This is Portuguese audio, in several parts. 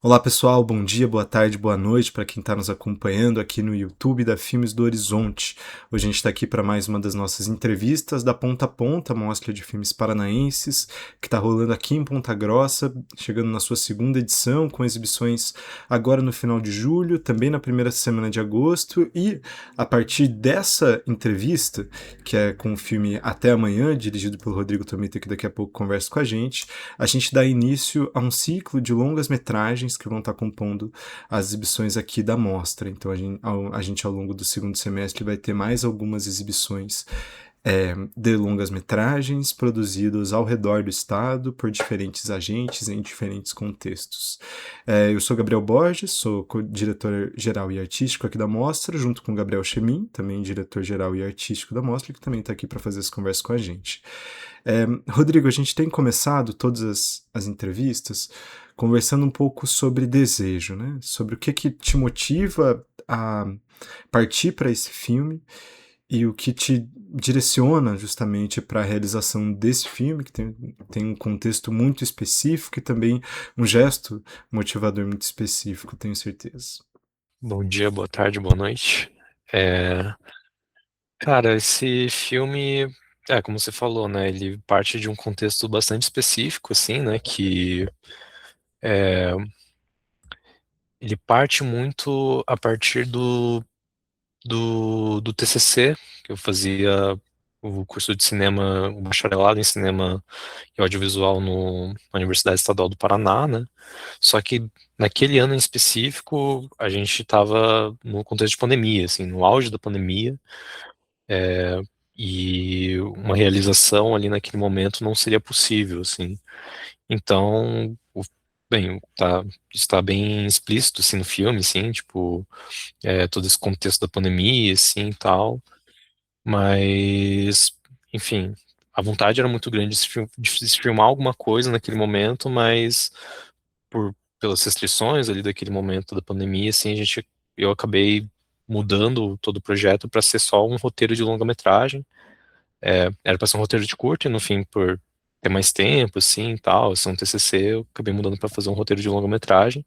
Olá pessoal, bom dia, boa tarde, boa noite para quem está nos acompanhando aqui no YouTube da Filmes do Horizonte. Hoje a gente está aqui para mais uma das nossas entrevistas da Ponta a Ponta, mostra de filmes paranaenses, que está rolando aqui em Ponta Grossa, chegando na sua segunda edição, com exibições agora no final de julho, também na primeira semana de agosto, e a partir dessa entrevista, que é com o filme Até Amanhã, dirigido pelo Rodrigo Tomita, que daqui a pouco conversa com a gente dá início a um ciclo de longas metragens que vão estar compondo as exibições aqui da mostra. Então a gente ao longo do segundo semestre vai ter mais algumas exibições de longas metragens produzidas ao redor do estado por diferentes agentes em diferentes contextos. Eu sou Gabriel Borges, sou diretor geral e artístico aqui da mostra, junto com Gabriel Chemin, também diretor geral e artístico da mostra, que também está aqui para fazer essa conversa com a gente. Rodrigo, a gente tem começado todas as entrevistas conversando um pouco sobre desejo, né? Sobre o que te motiva a partir para esse filme e o que te direciona justamente para a realização desse filme, que tem um contexto muito específico e também um gesto motivador muito específico, tenho certeza. Bom dia, boa tarde, boa noite. É, Cara, esse filme, como você falou, né? Ele parte de um contexto bastante específico, assim, né? Que é, ele parte muito a partir do TCC, que eu fazia o curso de cinema, o bacharelado em cinema e audiovisual na Universidade Estadual do Paraná, né? Só que naquele ano em específico, a gente estava no contexto de pandemia, assim, no auge da pandemia. E uma realização ali naquele momento não seria possível, assim. Então, bem, está bem explícito, assim, no filme, assim, tipo, todo esse contexto da pandemia, assim, e tal, mas, enfim, a vontade era muito grande de se filmar alguma coisa naquele momento, mas pelas restrições ali daquele momento da pandemia, assim, eu acabei mudando todo o projeto para ser só um roteiro de longa-metragem. Era para ser um roteiro de curta e no fim, por ter mais tempo, assim, e tal, ser um TCC, eu acabei mudando para fazer um roteiro de longa-metragem.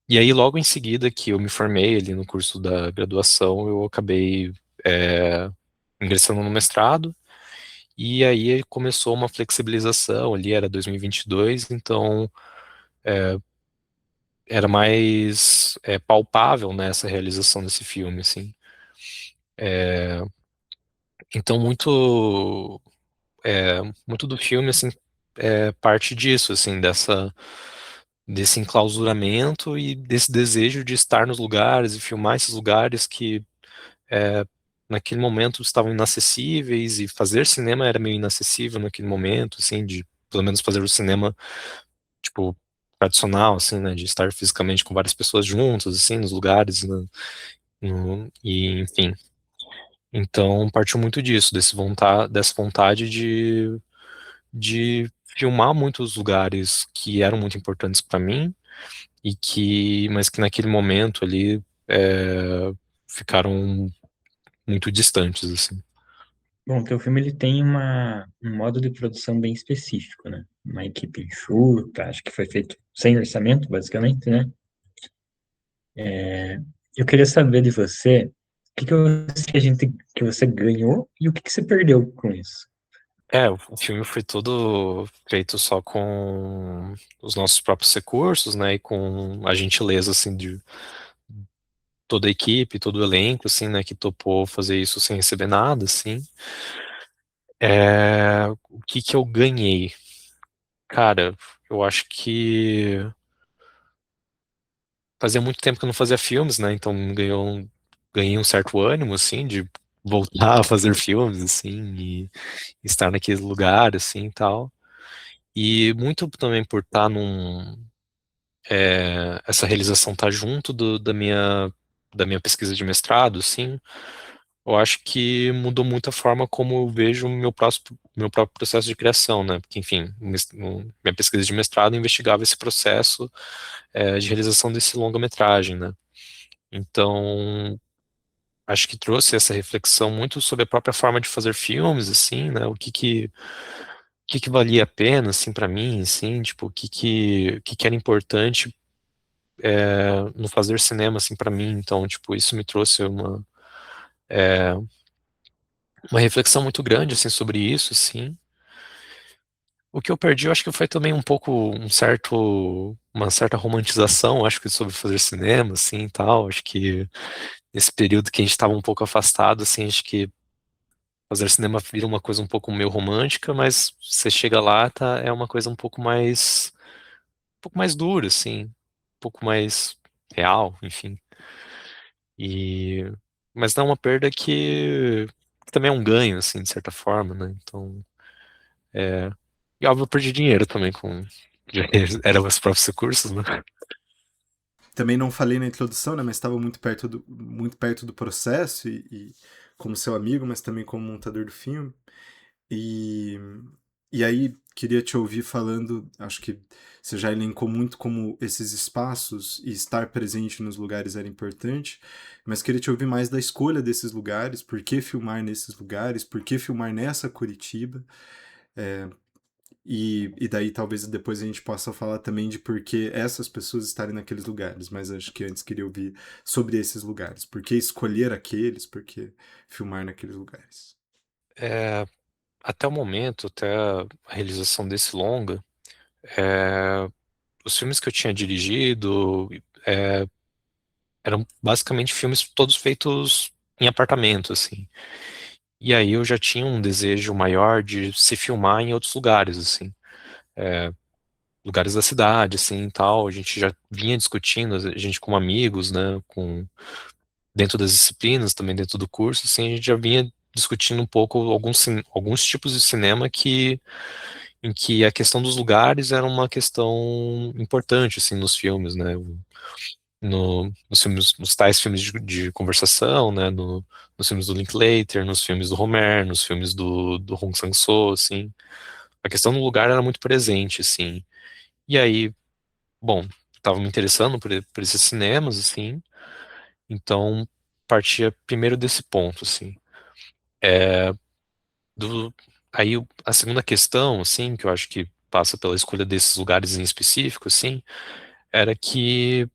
E aí, logo em seguida que eu me formei ali no curso da graduação, eu acabei é, ingressando no mestrado. E aí começou uma flexibilização ali, era 2022, então era mais palpável, né, essa realização desse filme, assim. Então, muito do filme, assim, parte disso, assim, desse enclausuramento e desse desejo de estar nos lugares e filmar esses lugares que é, naquele momento estavam inacessíveis, e fazer cinema era meio inacessível naquele momento, assim, de pelo menos fazer o cinema, tipo, tradicional, assim, né, de estar fisicamente com várias pessoas juntas, assim, nos lugares, né, e enfim. Então partiu muito disso, dessa vontade de filmar muitos lugares que eram muito importantes para mim mas que naquele momento ali ficaram muito distantes, assim. Bom, teu filme ele tem um modo de produção bem específico, né? Uma equipe enxuta, acho que foi feito sem orçamento, basicamente, né? Eu queria saber de você, que você ganhou e o que você perdeu com isso. O filme foi todo feito só com os nossos próprios recursos, né, e com a gentileza, assim, de toda a equipe, todo o elenco, assim, né, que topou fazer isso sem receber nada, assim. O que que eu ganhei? Cara, eu acho que fazia muito tempo que eu não fazia filmes, né? Então ganhei um certo ânimo, assim, de voltar a fazer filmes, assim, e estar naquele lugar, assim, e tal. E muito também por estar essa realização tá junto da minha pesquisa de mestrado, assim. Eu acho que mudou muito a forma como eu vejo o meu próprio processo de criação, né? Porque, enfim, minha pesquisa de mestrado investigava esse processo, de realização desse longa-metragem, né? Então, acho que trouxe essa reflexão muito sobre a própria forma de fazer filmes, assim, né? O que que valia a pena, assim, para mim, assim, tipo, o que que era importante no fazer cinema, assim, para mim. Então, tipo, isso me trouxe uma reflexão muito grande, assim, sobre isso, assim. O que eu perdi, eu acho que foi também um pouco uma certa romantização, acho que sobre fazer cinema, assim, e tal. Acho que nesse período que a gente estava um pouco afastado, assim, acho que fazer cinema vira uma coisa um pouco meio romântica, mas você chega lá, tá, é uma coisa um pouco mais dura, assim, um pouco mais real, enfim. E, mas não é uma perda que também é um ganho, assim, de certa forma, né? Então, é, e óbvio, eu perdi dinheiro também com, já que eram os próprios recursos, né? Também não falei na introdução, né, mas estava muito perto do processo e como seu amigo, mas também como montador do filme. E, e aí queria te ouvir falando, acho que você já elencou muito como esses espaços e estar presente nos lugares era importante, mas queria te ouvir mais da escolha desses lugares, por que filmar nesses lugares, por que filmar nessa Curitiba, e daí talvez depois a gente possa falar também de por que essas pessoas estarem naqueles lugares, mas acho que antes queria ouvir sobre esses lugares, por que escolher aqueles, por que filmar naqueles lugares. É, até o momento, até a realização desse longa, é, os filmes que eu tinha dirigido eram basicamente filmes todos feitos em apartamento, assim. E aí eu já tinha um desejo maior de se filmar em outros lugares, assim, lugares da cidade, assim, e tal. A gente já vinha discutindo, a gente como amigos, né, com dentro das disciplinas, também dentro do curso, assim, a gente já vinha discutindo um pouco alguns tipos de cinema em que a questão dos lugares era uma questão importante, assim, nos filmes, né, nos filmes, nos tais filmes de conversação, né, nos filmes do Linklater, nos filmes do Romer, nos filmes do Hong Sang-soo, assim, a questão do lugar era muito presente, assim, e aí, bom, estava me interessando por esses cinemas, assim, então partia primeiro desse ponto, assim, do, aí a segunda questão, assim, que eu acho que passa pela escolha desses lugares em específico, assim, era que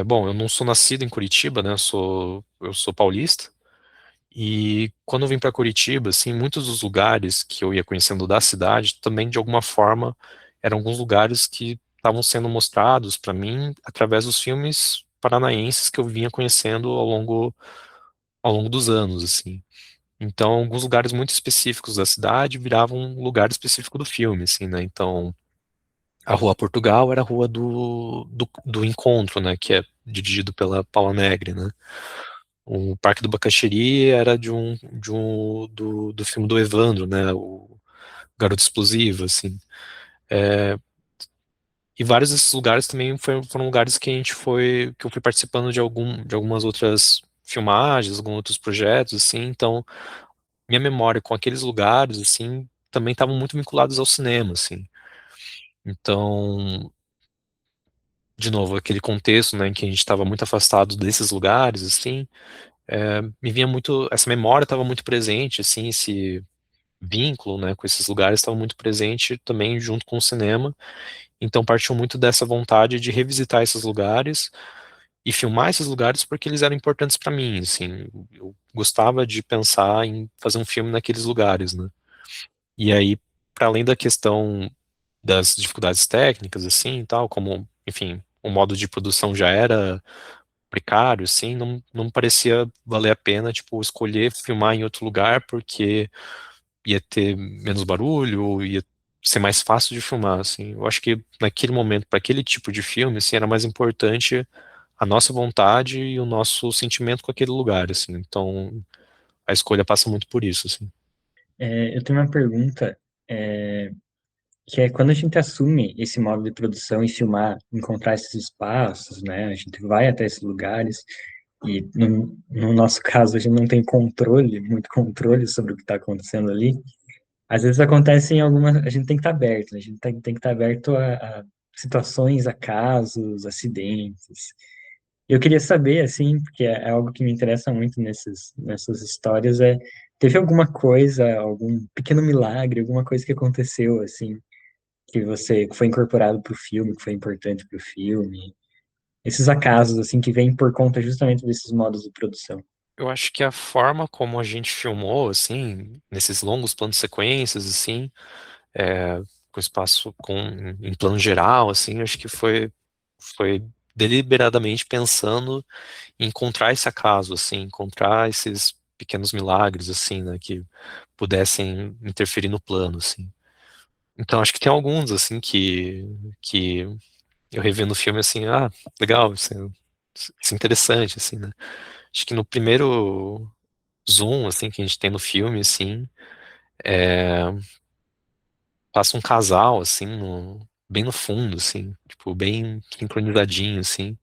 bom, eu não sou nascido em Curitiba, né? Eu sou paulista. E quando eu vim para Curitiba, assim, muitos dos lugares que eu ia conhecendo da cidade também, de alguma forma, eram alguns lugares que estavam sendo mostrados para mim através dos filmes paranaenses que eu vinha conhecendo ao longo dos anos, assim. Então, alguns lugares muito específicos da cidade viravam um lugar específico do filme, assim, né? Então, a Rua Portugal era a rua do encontro, né? Que é dirigido pela Paula Negri, né? O Parque do Bacaxiri era do filme do Evandro, né? O Garoto Explosivo, assim. E vários desses lugares também foram lugares que eu fui participando de algumas outras filmagens, alguns outros projetos, assim. Então, minha memória com aqueles lugares, assim, também estavam muito vinculados ao cinema, assim. Então, de novo, aquele contexto, né, em que a gente estava muito afastado desses lugares, assim, me vinha muito, essa memória estava muito presente, assim, esse vínculo, né, com esses lugares estava muito presente também junto com o cinema. Então partiu muito dessa vontade de revisitar esses lugares e filmar esses lugares porque eles eram importantes para mim, assim. Eu gostava de pensar em fazer um filme naqueles lugares, né? E aí, para além da questão das dificuldades técnicas, assim, e tal, como, enfim, o modo de produção já era precário, assim, não parecia valer a pena, tipo, escolher filmar em outro lugar porque ia ter menos barulho, ia ser mais fácil de filmar, assim. Eu acho que naquele momento, para aquele tipo de filme, assim, era mais importante a nossa vontade e o nosso sentimento com aquele lugar, assim. Então, a escolha passa muito por isso, assim. Eu tenho uma pergunta, que é quando a gente assume esse modo de produção e filmar, encontrar esses espaços, né? A gente vai até esses lugares e no nosso caso a gente não tem controle, muito controle sobre o que está acontecendo ali. Às vezes acontece em algumas, a gente tem que estar aberto, né? A gente tem que estar aberto a situações, a casos, acidentes. Eu queria saber, assim, porque é algo que me interessa muito nessas histórias, teve alguma coisa, algum pequeno milagre, alguma coisa que aconteceu, assim, que foi incorporado para o filme, que foi importante para o filme? esses acasos, assim, que vêm por conta justamente desses modos de produção. Eu acho que a forma como a gente filmou, assim, nesses longos planos sequências, assim, com espaço em plano geral, assim, acho que foi deliberadamente pensando em encontrar esse acaso, assim, encontrar esses pequenos milagres, assim, né, que pudessem interferir no plano, assim. Então, acho que tem alguns, assim, que eu revendo o filme, assim, legal, isso é interessante, assim, né. Acho que no primeiro zoom, assim, que a gente tem no filme, assim, é, passa um casal, assim, bem no fundo, assim, tipo, bem sincronizadinho, assim,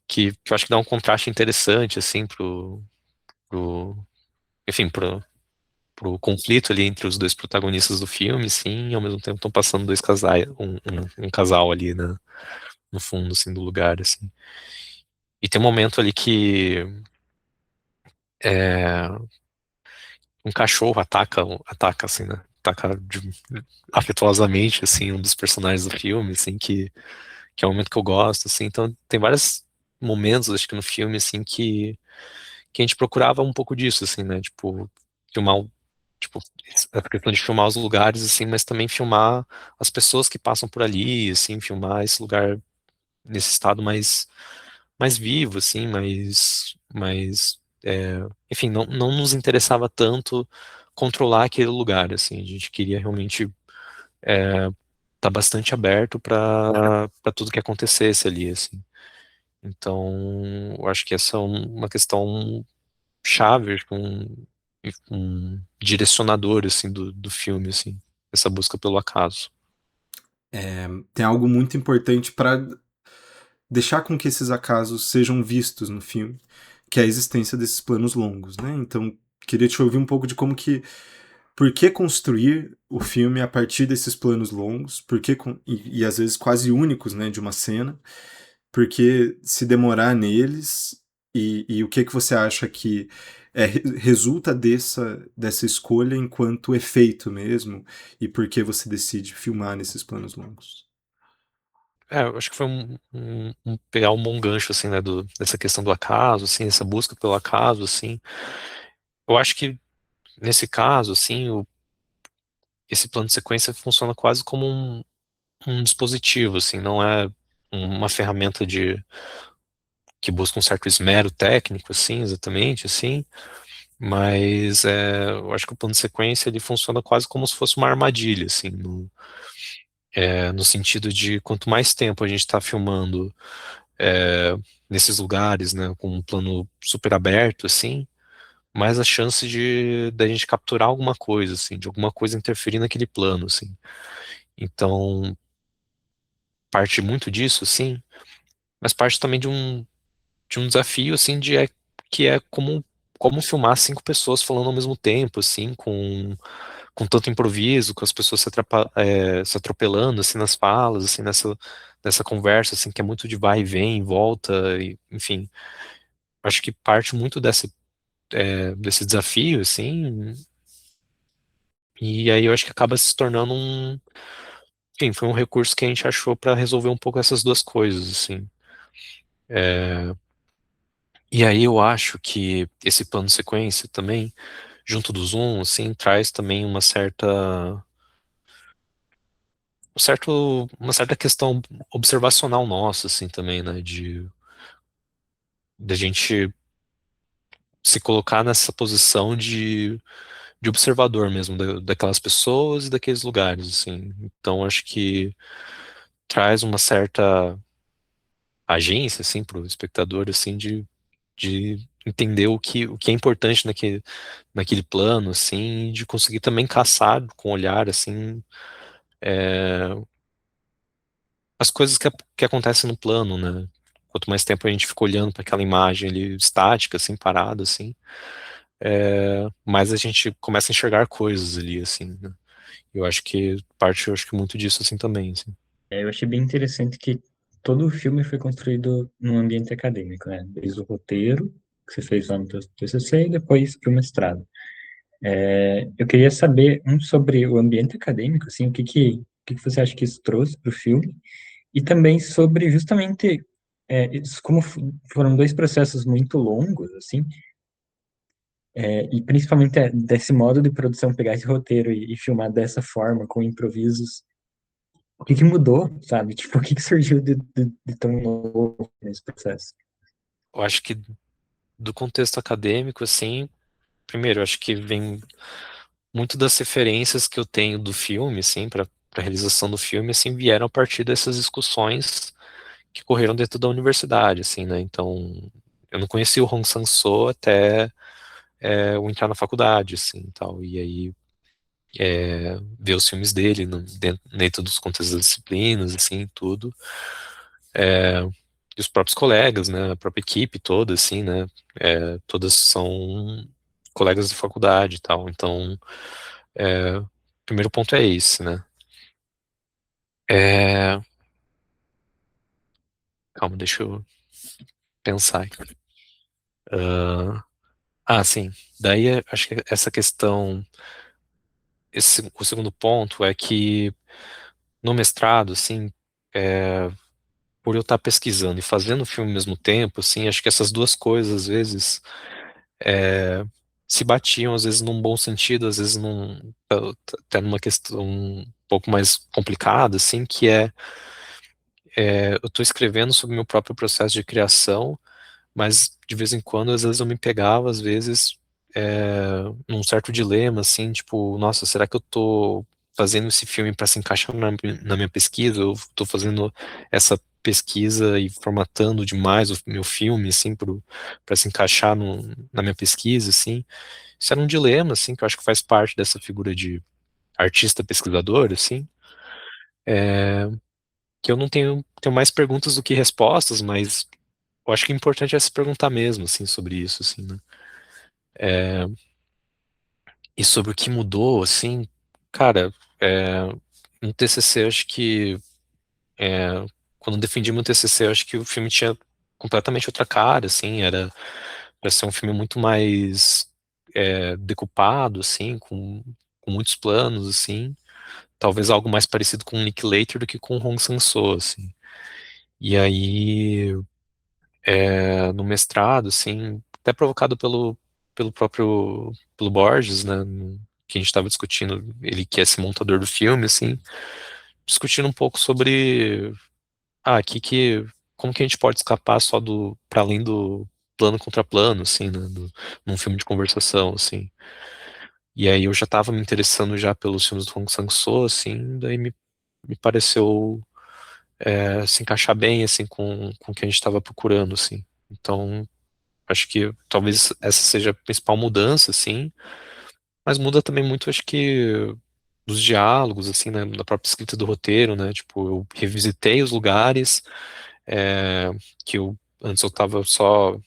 que eu acho que dá um contraste interessante, assim, pro, enfim, pro conflito ali entre os dois protagonistas do filme, sim, e ao mesmo tempo estão passando dois casais, um casal ali, né, no fundo, assim, do lugar, assim. E tem um momento ali que é, um cachorro ataca, assim, né, afetuosamente, assim, um dos personagens do filme, assim, que é um momento que eu gosto, assim, então tem vários momentos, acho que no filme, assim, que a gente procurava um pouco disso, assim, né, tipo, filmar, tipo, a questão de filmar os lugares, assim, mas também filmar as pessoas que passam por ali, assim, filmar esse lugar nesse estado mais vivo, assim, enfim, não nos interessava tanto controlar aquele lugar, assim, a gente queria realmente estar bastante aberto para tudo que acontecesse ali, assim. Então, eu acho que essa é uma questão chave, acho que um direcionador, assim, do filme, assim, essa busca pelo acaso. Tem algo muito importante para deixar com que esses acasos sejam vistos no filme, que é a existência desses planos longos, né? Então, queria te ouvir um pouco de como que por que construir o filme a partir desses planos longos, e às vezes quase únicos, né, de uma cena, por que se demorar neles e o que você acha que resulta dessa escolha enquanto efeito mesmo e por que você decide filmar nesses planos longos? Eu acho que foi pegar um bom gancho, assim, né, dessa questão do acaso, assim, essa busca pelo acaso, assim. Eu acho que, nesse caso, assim, esse plano de sequência funciona quase como um dispositivo, assim, não é uma ferramenta que busca um certo esmero técnico, assim, exatamente, assim, mas eu acho que o plano de sequência, ele funciona quase como se fosse uma armadilha, assim, no sentido de quanto mais tempo a gente está filmando é, nesses lugares, né, com um plano super aberto, assim, mais a chance de da gente capturar alguma coisa, assim, de alguma coisa interferir naquele plano, assim. Então, parte muito disso, sim, mas parte também de um desafio, assim, que é como filmar cinco pessoas falando ao mesmo tempo, assim, com tanto improviso, com as pessoas se atropelando, assim, nas falas, assim, nessa conversa, assim, que é muito de vai e vem, volta, enfim. Acho que parte muito desse desafio, assim, e aí eu acho que acaba se tornando enfim, foi um recurso que a gente achou para resolver um pouco essas duas coisas, assim. E aí eu acho que esse plano sequência também, junto do zoom, assim, traz também uma certa questão observacional nossa, assim, também, né, de a gente se colocar nessa posição de observador mesmo, daquelas pessoas e daqueles lugares, assim. Então, acho que traz uma certa agência, assim, para o espectador, assim, de entender o que é importante naquele plano, assim, e de conseguir também caçar com o olhar, assim, as coisas que acontecem no plano, né? Quanto mais tempo a gente fica olhando para aquela imagem ali estática, assim, parada, assim, mais a gente começa a enxergar coisas ali, assim, né? Eu acho que muito disso, assim, também, assim. Eu achei bem interessante que todo o filme foi construído num ambiente acadêmico, né? Desde o roteiro, que você fez lá no teu TCC, e depois para o mestrado. Eu queria saber sobre o ambiente acadêmico, assim, o que que você acha que isso trouxe para o filme, e também sobre justamente como foram dois processos muito longos, assim, e principalmente desse modo de produção, pegar esse roteiro e filmar dessa forma, com improvisos, o que que mudou, sabe? Tipo, o que que surgiu de tão novo nesse processo? Eu acho que do contexto acadêmico, assim, primeiro, eu acho que vem muito das referências que eu tenho do filme, assim, para a realização do filme, assim, vieram a partir dessas discussões que correram dentro da universidade, assim, né? Então, eu não conhecia o Hong Sang-soo até eu entrar na faculdade, assim, tal. E aí ver os filmes dele dentro dos contextos das disciplinas, assim, tudo. É, e os próprios colegas, né? A própria equipe toda, assim, né? Todas são colegas de faculdade e tal. Então, o primeiro ponto é esse, né? É, calma, deixa eu pensar aqui. Sim. Daí, acho que essa questão, o segundo ponto é que no mestrado, assim, por eu estar pesquisando e fazendo o filme ao mesmo tempo, assim, acho que essas duas coisas, às vezes, é, se batiam, às vezes num bom sentido, às vezes até numa questão um pouco mais complicada, assim, que eu estou escrevendo sobre o meu próprio processo de criação, mas de vez em quando, às vezes eu me pegava, às vezes, num certo dilema, assim, tipo, nossa, será que eu tô fazendo esse filme para se encaixar na minha pesquisa? Eu tô fazendo essa pesquisa e formatando demais o meu filme, assim, para se encaixar na minha pesquisa, assim. Isso era um dilema, assim, que eu acho que faz parte dessa figura de artista pesquisador, assim, que eu não tenho mais perguntas do que respostas, mas eu acho que o importante é se perguntar mesmo, assim, sobre isso, assim, né? E sobre o que mudou, assim, cara, no TCC, eu acho que, é, quando eu defendi meu TCC, eu acho que o filme tinha completamente outra cara, assim, era para ser um filme muito mais decupado, assim, com muitos planos, assim, talvez algo mais parecido com o Linklater do que com o Hong Sang-soo, assim. E aí, no mestrado, assim, até provocado pelo próprio, pelo Borges, né, que a gente estava discutindo, ele que é esse montador do filme, assim, discutindo um pouco sobre, como que a gente pode escapar só para além do plano contra plano, assim, né, num filme de conversação, assim. E aí eu já estava me interessando já pelos filmes do Hong Sang-soo, assim, daí me pareceu se encaixar bem, assim, com o que a gente estava procurando, assim. Então, acho que talvez essa seja a principal mudança, assim, mas muda também muito, acho que, dos diálogos, assim, né, da própria escrita do roteiro, né, tipo, eu revisitei os lugares é, que antes eu tava só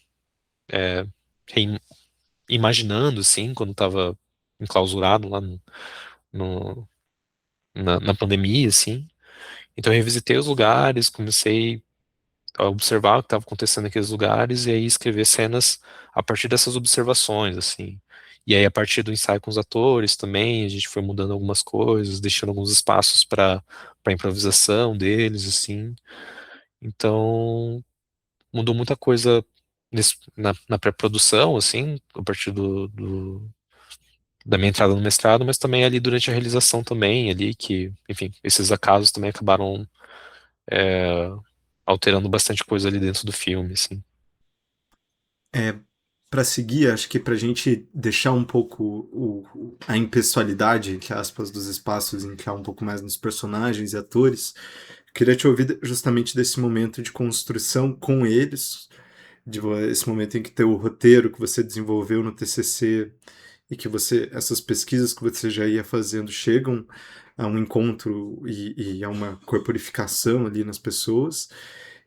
reim- imaginando, assim, quando tava enclausurado lá no- na pandemia, assim, então eu revisitei os lugares, comecei a observar o que estava acontecendo naqueles lugares e aí escrever cenas a partir dessas observações, assim. E aí, a partir do ensaio com os atores também, a gente foi mudando algumas coisas, deixando alguns espaços para improvisação deles, assim. Então, mudou muita coisa na pré-produção, assim, a partir da minha entrada no mestrado, mas também ali durante a realização também, ali que, enfim, esses acasos também acabaram é, alterando bastante coisa ali dentro do filme, assim. Para seguir, acho que para a gente deixar um pouco a impessoalidade, entre aspas, dos espaços, entrar um pouco mais nos personagens e atores, eu queria te ouvir justamente desse momento de construção com eles, esse momento em que teu roteiro que você desenvolveu no TCC e que essas pesquisas que você já ia fazendo chegam a um encontro e a uma corporificação ali nas pessoas,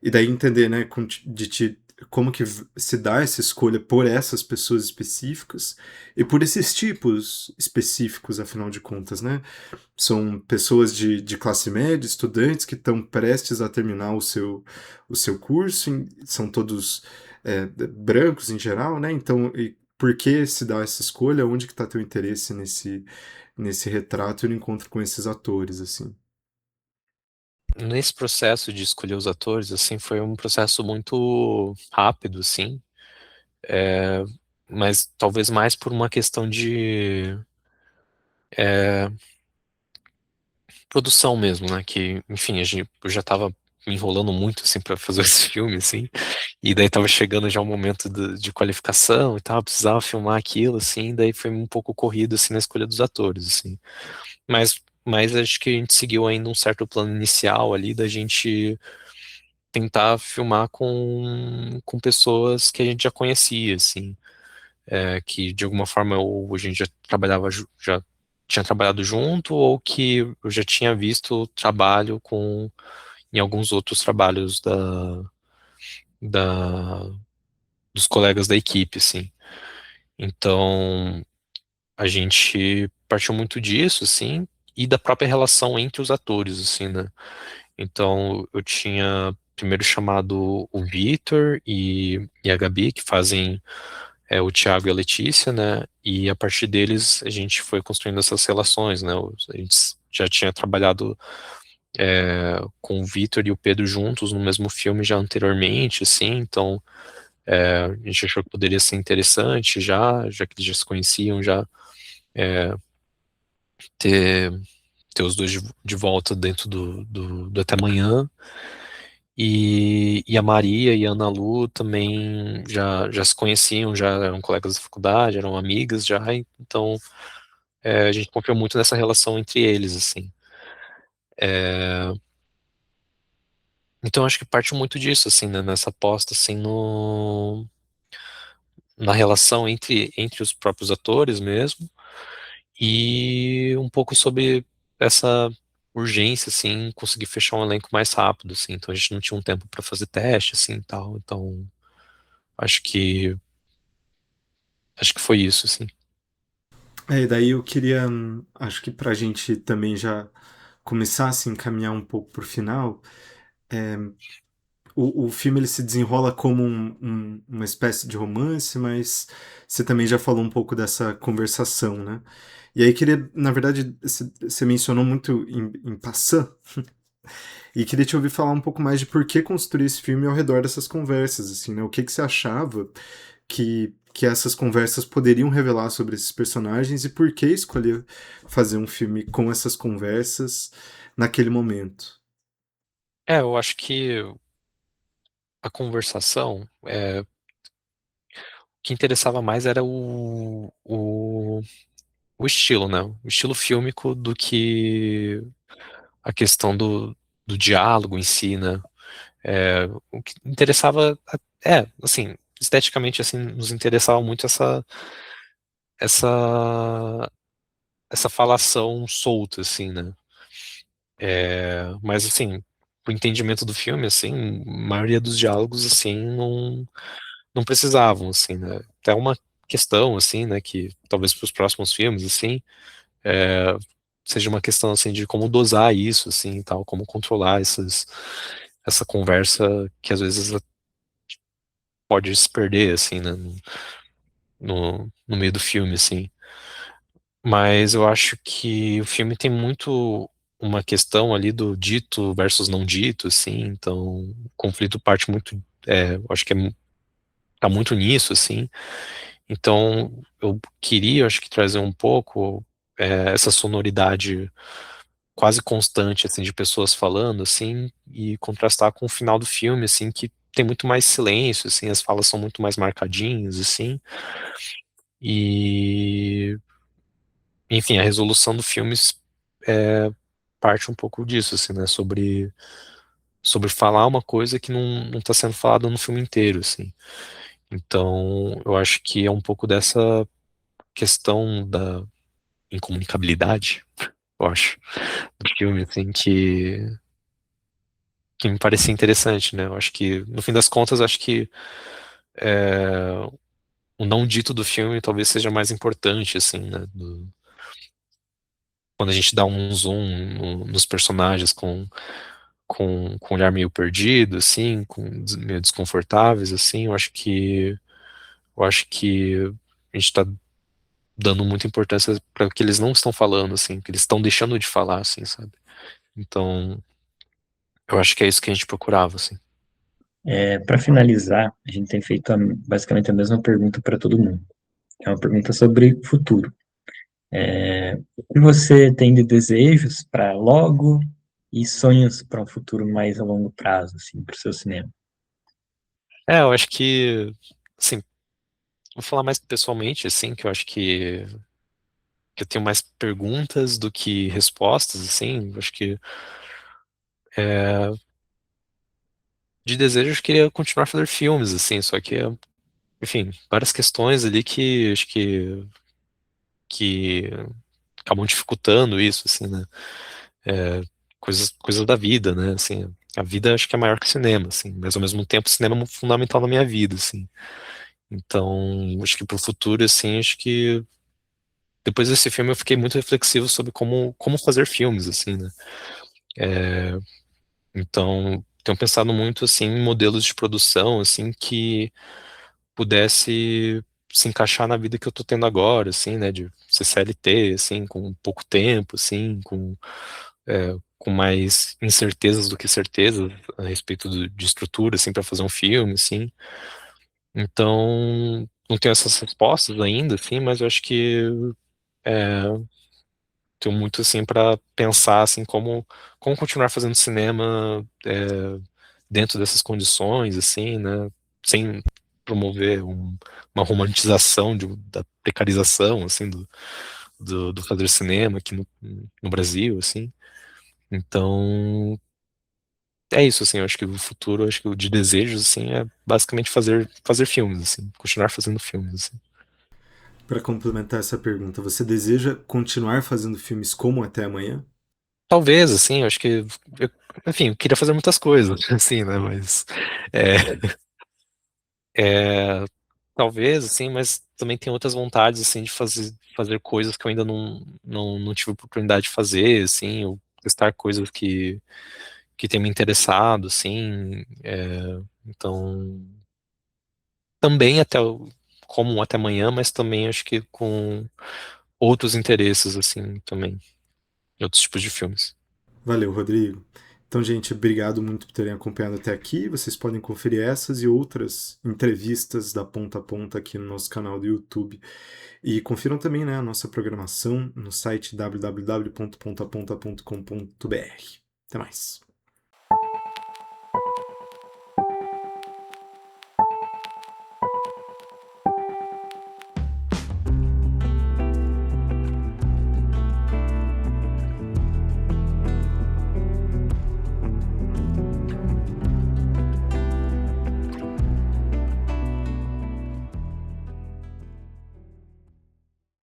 e daí entender, né, de ti, como que se dá essa escolha por essas pessoas específicas e por esses tipos específicos, afinal de contas, né? São pessoas de classe média, estudantes que estão prestes a terminar o seu curso, são todos brancos em geral, né? Então, e por que se dá essa escolha? Onde que está teu interesse nesse retrato e no encontro com esses atores, assim? Nesse processo de escolher os atores, assim, foi um processo muito rápido, assim, é, mas talvez mais por uma questão de produção mesmo, né? Que, enfim, eu já tava me enrolando muito, assim, pra fazer esse filme, assim, e daí tava chegando já o momento de qualificação e tal, precisava filmar aquilo, assim, daí foi um pouco corrido, assim, na escolha dos atores, assim. Mas acho que a gente seguiu ainda um certo plano inicial ali da gente tentar filmar com pessoas que a gente já conhecia, assim, que de alguma forma ou a gente já trabalhava, já tinha trabalhado junto, ou que eu já tinha visto trabalho em alguns outros trabalhos da, dos colegas da equipe, assim. Então, a gente partiu muito disso, assim, e da própria relação entre os atores, assim, né? Então, eu tinha primeiro chamado o Vitor e a Gabi, que fazem o Thiago e a Letícia, né? E a partir deles a gente foi construindo essas relações, né? A gente já tinha trabalhado com o Vitor e o Pedro juntos no mesmo filme já anteriormente, assim, então a gente achou que poderia ser interessante já que eles já se conheciam, já ter, ter os dois de volta dentro do Até Amanhã. E a Maria e a Ana Lu também já se conheciam, já eram colegas da faculdade, eram amigas já, então a gente confiou muito nessa relação entre eles, assim. É, então acho que parte muito disso, assim, né, nessa aposta, assim, na relação entre os próprios atores mesmo, e um pouco sobre essa urgência, assim, conseguir fechar um elenco mais rápido, assim, então a gente não tinha um tempo para fazer teste, assim, e tal, então acho que acho que foi isso, assim. E daí eu queria, acho que pra gente também já começar a se encaminhar um pouco pro final, o filme ele se desenrola como uma espécie de romance, mas você também já falou um pouco dessa conversação, né? E aí queria, na verdade, você mencionou muito em passant, e queria te ouvir falar um pouco mais de por que construir esse filme ao redor dessas conversas, assim, né? O que que você achava que essas conversas poderiam revelar sobre esses personagens e por que escolher fazer um filme com essas conversas naquele momento? Eu acho que a conversação, o que interessava mais era o estilo, né? O estilo fílmico do que a questão do diálogo em si, né? O que interessava, assim, esteticamente, assim, nos interessava muito essa, essa falação solta, assim, né? Mas, assim, o entendimento do filme, assim, a maioria dos diálogos, assim, não precisavam, assim, né? Até uma questão, assim, né, que talvez para os próximos filmes, assim, é, seja uma questão, assim, de como dosar isso, assim, e tal, como controlar essa conversa que às vezes pode se perder, assim, né, no meio do filme, assim. Mas eu acho que o filme tem muito uma questão ali do dito versus não dito, assim, então o conflito parte muito, eu acho que tá muito nisso, assim. Então, eu queria, acho que, trazer um pouco essa sonoridade quase constante, assim, de pessoas falando, assim, e contrastar com o final do filme, assim, que tem muito mais silêncio, assim, as falas são muito mais marcadinhas, assim, e, enfim, a resolução do filme é, parte um pouco disso, assim, né, sobre falar uma coisa que não está sendo falada no filme inteiro, assim. Então, eu acho que é um pouco dessa questão da incomunicabilidade, eu acho, do filme, assim, que me parecia interessante, né? Eu acho que, no fim das contas, acho que é, o não dito do filme talvez seja mais importante, assim, né? Quando a gente dá um zoom nos personagens com um olhar meio perdido, assim, meio desconfortáveis, assim, eu acho que a gente está dando muita importância para o que eles não estão falando, assim, que eles estão deixando de falar, assim, sabe? Então, Eu acho que é isso que a gente procurava, assim. Para finalizar, a gente tem feito basicamente a mesma pergunta para todo mundo. É uma pergunta sobre futuro. O que você tem de desejos para logo e sonhos para um futuro mais a longo prazo, assim, para o seu cinema? Eu acho que, assim, vou falar mais pessoalmente, assim, que eu acho que eu tenho mais perguntas do que respostas, assim. Eu acho que é, de desejo eu queria continuar a fazer filmes, assim, só que, enfim, várias questões ali que acho que acabam dificultando isso, assim, né? É, coisas da vida, né? Assim, a vida acho que é maior que o cinema, assim, mas ao mesmo tempo o cinema é fundamental na minha vida, assim. Então, acho que pro futuro, assim, acho que depois desse filme eu fiquei muito reflexivo sobre como fazer filmes, assim, né? É, então, tenho pensado muito, assim, em modelos de produção, assim, que pudesse se encaixar na vida que eu tô tendo agora, assim, né? De ser CLT, assim, com pouco tempo, assim, com mais incertezas do que certezas a respeito de estrutura, assim, para fazer um filme, assim. Então, não tenho essas respostas ainda, assim, mas eu acho que é, tenho muito, assim, para pensar, assim, como continuar fazendo cinema dentro dessas condições, assim, né, sem promover uma romantização da precarização, assim, do fazer cinema aqui no Brasil, assim. Então, é isso, assim, eu acho que o futuro, eu acho que o de desejos, assim, é basicamente fazer filmes, assim, continuar fazendo filmes, assim. Para complementar essa pergunta, você deseja continuar fazendo filmes como Até Amanhã? Talvez, assim, eu acho que, eu- enfim, eu queria fazer muitas coisas, assim, né, mas, é, é, talvez, assim, mas também tem outras vontades, assim, de fazer coisas que eu ainda não tive oportunidade de fazer, assim, ou testar coisas que tem me interessado, assim, então, também como um até amanhã, mas também acho que com outros interesses, assim, também, em outros tipos de filmes. Valeu, Rodrigo. Então, gente, obrigado muito por terem acompanhado até aqui. Vocês podem conferir essas e outras entrevistas da Ponta a Ponta aqui no nosso canal do YouTube. E confiram também, né, a nossa programação no site www.pontaponta.com.br. Até mais.